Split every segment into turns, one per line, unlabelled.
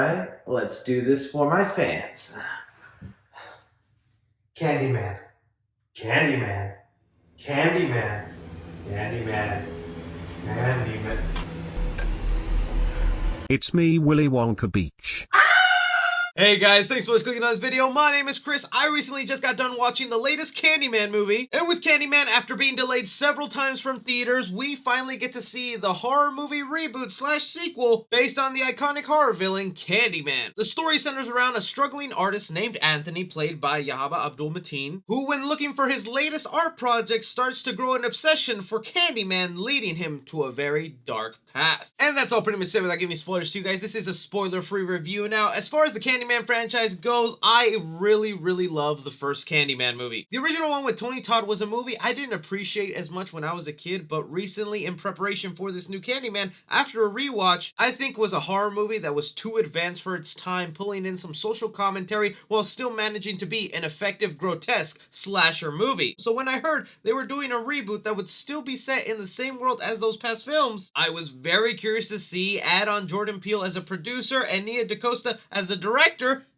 Alright, let's do this for my fans. Candyman. Candyman. Candyman. Candyman. Candyman.
It's me, Willy Wonka Beach.
Hey guys, thanks so much for clicking on this video. My name is Chris. I recently just got done watching the latest Candyman movie. And with Candyman, after being delayed several times from theaters, we finally get to see the horror movie reboot / sequel based on the iconic horror villain Candyman. The story centers around a struggling artist named Anthony, played by Yahaba Abdul-Mateen, who when looking for his latest art project starts to grow an obsession for Candyman, leading him to a very dark path. And that's all pretty much said without giving any spoilers to you guys. This is a spoiler-free review. Now, as far as the Candyman franchise goes, I really love the first Candyman movie. The original one with Tony Todd was a movie I didn't appreciate as much when I was a kid, but recently in preparation for this new Candyman, after a rewatch, I think was a horror movie that was too advanced for its time, pulling in some social commentary while still managing to be an effective, grotesque slasher movie. So when I heard they were doing a reboot that would still be set in the same world as those past films, I was very curious to see. Add on Jordan Peele as a producer and Nia Dacosta as the director.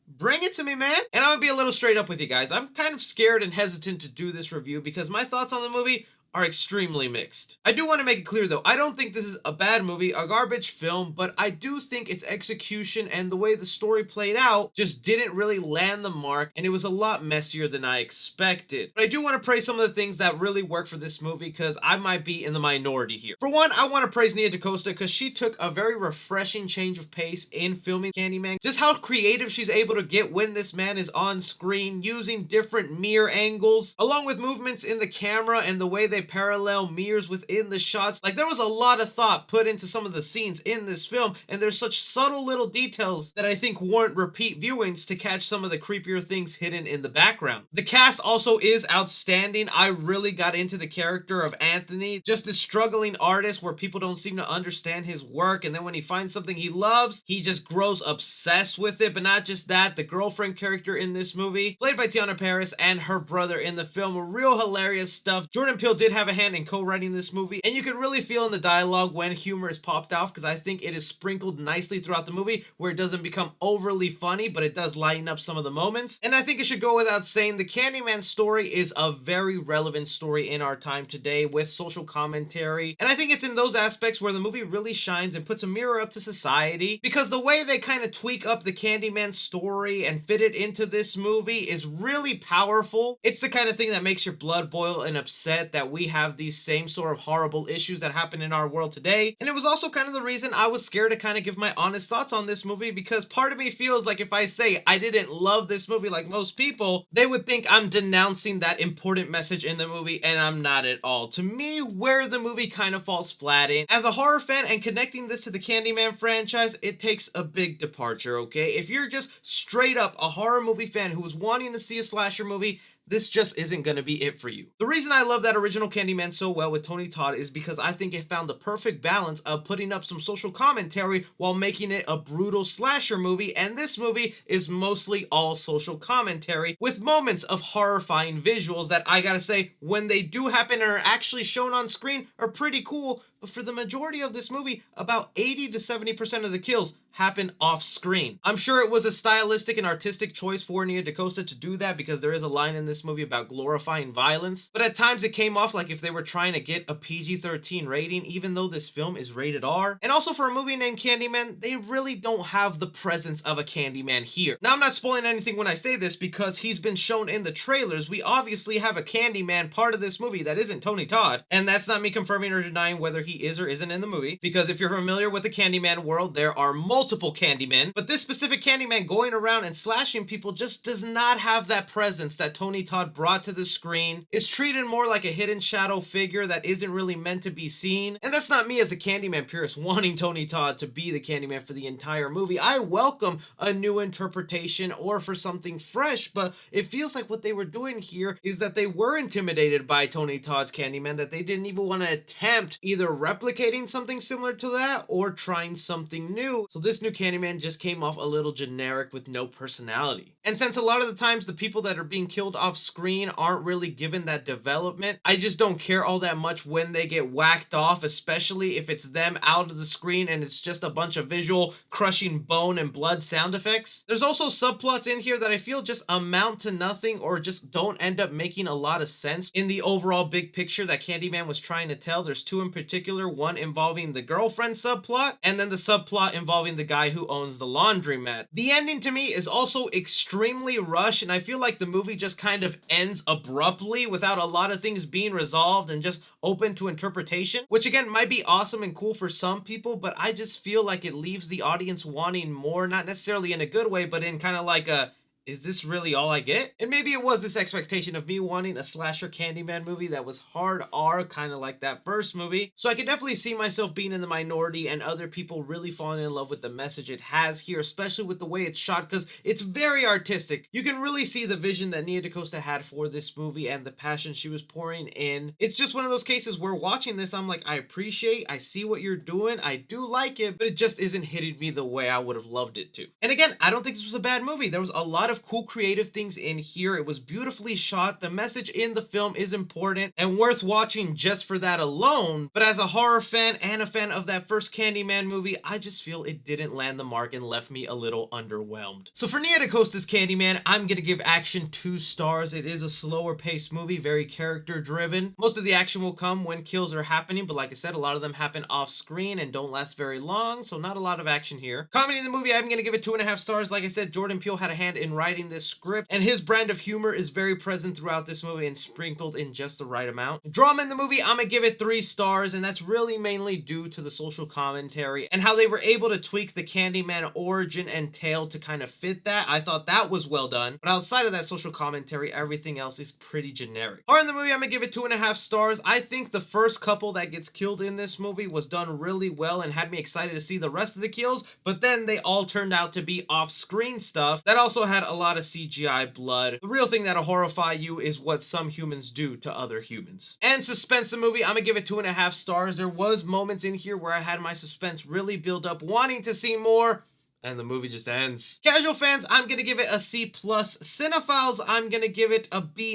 Bring it to me, man. And I'm gonna be a little straight up with you guys. I'm kind of scared and hesitant to do this review because my thoughts on the movie are extremely mixed. I do want to make it clear though, I don't think this is a bad movie, a garbage film, but I do think its execution and the way the story played out just didn't really land the mark, and it was a lot messier than I expected. But I do want to praise some of the things that really work for this movie because I might be in the minority here. For one, I want to praise Nia Dacosta because she took a very refreshing change of pace in filming Candyman. Just how creative she's able to get when this man is on screen, using different mirror angles, along with movements in the camera and the way they parallel mirrors within the shots. Like, there was a lot of thought put into some of the scenes in this film, and there's such subtle little details that I think warrant repeat viewings to catch some of the creepier things hidden in the background. The cast also is outstanding. I really got into the character of Anthony, just this struggling artist where people don't seem to understand his work, and then when he finds something he loves, he just grows obsessed with it. But not just that, the girlfriend character in this movie, played by Tiana Paris, and her brother in the film, real hilarious stuff. Jordan Peele did have a hand in co-writing this movie, and you can really feel in the dialogue when humor is popped off, because I think it is sprinkled nicely throughout the movie where it doesn't become overly funny, but it does lighten up some of the moments. And I think it should go without saying, the Candyman story is a very relevant story in our time today with social commentary, and I think it's in those aspects where the movie really shines and puts a mirror up to society, because the way they kind of tweak up the Candyman story and fit it into this movie is really powerful. It's the kind of thing that makes your blood boil and upset that we have these same sort of horrible issues that happen in our world today. And it was also kind of the reason I was scared to kind of give my honest thoughts on this movie, because part of me feels like if I say I didn't love this movie like most people, they would think I'm denouncing that important message in the movie, and I'm not at all. To me, where the movie kind of falls flat in, as a horror fan and connecting this to the Candyman franchise, it takes a big departure, okay? If you're just straight up a horror movie fan who was wanting to see a slasher movie, this just isn't going to be it for you. The reason I love that original Candyman so well with Tony Todd is because I think it found the perfect balance of putting up some social commentary while making it a brutal slasher movie, and this movie is mostly all social commentary with moments of horrifying visuals that I gotta say, when they do happen and are actually shown on screen, are pretty cool. But for the majority of this movie, about 80 to 70% of the kills happen off screen. I'm sure it was a stylistic and artistic choice for Nia Dacosta to do that, because there is a line in this movie about glorifying violence, but at times it came off like if they were trying to get a PG-13 rating, even though this film is rated R. And also, for a movie named Candyman, they really don't have the presence of a Candyman here. Now, I'm not spoiling anything when I say this, because he's been shown in the trailers. We obviously have a Candyman part of this movie that isn't Tony Todd, and that's not me confirming or denying whether he is or isn't in the movie, because if you're familiar with the Candyman world, there are multiple Candymen, but this specific Candyman going around and slashing people just does not have that presence that Tony Todd brought to the screen. It's treated more like a hidden shadow figure that isn't really meant to be seen, and that's not me as a Candyman purist wanting Tony Todd to be the Candyman for the entire movie. I welcome a new interpretation or for something fresh, but it feels like what they were doing here is that they were intimidated by Tony Todd's Candyman, that they didn't even want to attempt either replicating something similar to that or trying something new. So this new Candyman just came off a little generic with no personality. And since a lot of the times the people that are being killed off screen aren't really given that development, I just don't care all that much when they get whacked off, especially if it's them out of the screen and it's just a bunch of visual crushing bone and blood sound effects. There's also subplots in here that I feel just amount to nothing or just don't end up making a lot of sense in the overall big picture that Candyman was trying to tell. There's two in particular, one involving the girlfriend subplot and then the subplot involving the guy who owns the laundromat. The ending to me is also extremely rushed, and I feel like the movie just kind of ends abruptly without a lot of things being resolved and just open to interpretation, which again might be awesome and cool for some people, but I just feel like it leaves the audience wanting more, not necessarily in a good way, but in kind of like a, is this really all I get? And maybe it was this expectation of me wanting a slasher Candyman movie that was hard R, kind of like that first movie. So I could definitely see myself being in the minority and other people really falling in love with the message it has here, especially with the way it's shot, because it's very artistic. You can really see the vision that Nia Dacosta had for this movie and the passion she was pouring in. It's just one of those cases where watching this, I'm like, I see what you're doing, I do like it, but it just isn't hitting me the way I would have loved it to. And again, I don't think this was a bad movie. There was a lot of cool creative things in here. It was beautifully shot. The message in the film is important and worth watching just for that alone. But as a horror fan and a fan of that first Candyman movie, I just feel it didn't land the mark and left me a little underwhelmed. So for Nia Dacosta's Candyman, I'm gonna give action 2 stars. It is a slower paced movie, very character driven. Most of the action will come when kills are happening, but like I said, a lot of them happen off screen and don't last very long, so not a lot of action here. Comedy in the movie, I'm gonna give it 2.5 stars. Like I said, Jordan Peele had a hand in writing this script, and his brand of humor is very present throughout this movie and sprinkled in just the right amount. Drama in the movie, I'm gonna give it 3 stars, and that's really mainly due to the social commentary and how they were able to tweak the Candyman origin and tale to kind of fit that. I thought that was well done, but outside of that social commentary, everything else is pretty generic. Horror in the movie, I'm gonna give it 2.5 stars. I think the first couple that gets killed in this movie was done really well and had me excited to see the rest of the kills, but then they all turned out to be off-screen stuff that also had a lot of CGI blood. The real thing that'll horrify you is what some humans do to other humans. And suspense the movie, I'm gonna give it 2.5 stars. There was moments in here where I had my suspense really build up, wanting to see more, and the movie just ends. Casual fans, I'm gonna give it a C+. Cinephiles, I'm gonna give it a B-.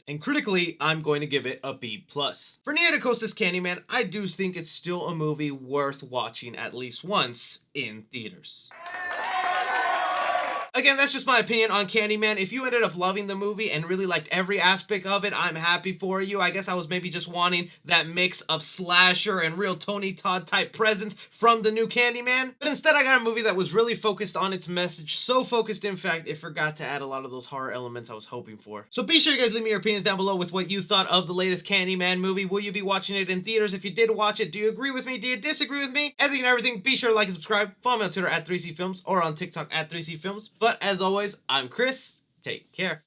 And critically, I'm going to give it a B+. For Nia Dacosta's Candyman, I do think it's still a movie worth watching at least once in theaters. Again, that's just my opinion on Candyman. If you ended up loving the movie and really liked every aspect of it, I'm happy for you. I guess I was maybe just wanting that mix of slasher and real Tony Todd type presence from the new Candyman. But instead, I got a movie that was really focused on its message. So focused, in fact, it forgot to add a lot of those horror elements I was hoping for. So be sure you guys leave me your opinions down below with what you thought of the latest Candyman movie. Will you be watching it in theaters? If you did watch it, do you agree with me? Do you disagree with me? Anything and everything, be sure to like and subscribe. Follow me on Twitter at 3CFilms or on TikTok at 3CFilms. But as always, I'm Chris. Take care.